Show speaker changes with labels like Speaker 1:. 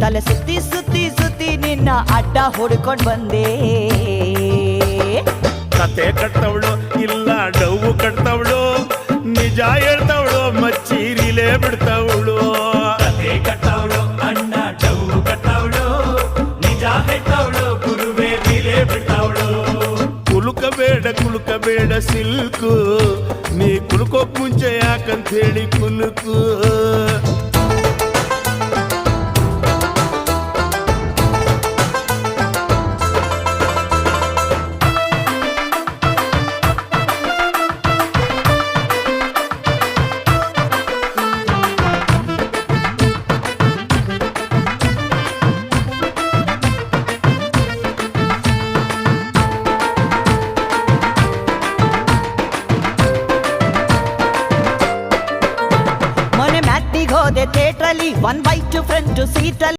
Speaker 1: ತಲೆ ಸುತ್ತಿ ಸುತ್ತಿ ಸುತ್ತಿ ನಿನ್ನ ಅಡ್ಡ ಹೊಡ್ಕೊಂಡ್ ಬಂದೆ.
Speaker 2: ಕತೆ ಕಟ್ಟವಳು ಇಲ್ಲ ಡವ್ವು ಕಟ್ತವಳು, ನಿಜ ಹೇಳ್ತವಳು ಮಚ್ಚೀರಿಲೇ ಬಿಡ್ತವಳು.
Speaker 3: ಕತೆ ಕಟ್ಟವಳು ಅಣ್ಣ ಡವ್ವು ಕಟ್ಟವಳು, ನಿಜ ಹೇಳ್ತವಳು ಗುರುವೇ ಬೀಲೆ ಬಿಡ್ತವಳು.
Speaker 2: ಕುಲುಕಬೇಡ ಸಿಲ್ಕು, ನೀ ಕುಲುಕೋಕ್ ಮುಂಚೆ ಯಾಕಂತ ಹೇಳಿ ಕುಲುಕು.
Speaker 1: ಮೊನ್ನೆ ಮ್ಯಾಟ್ನಿಗೆ ಹೋದೆ ಥಿಯೇಟ್ರಲ್ಲಿ 1/2 ಫ್ರಂಟ್ ಸೀಟಲ್ಲಿ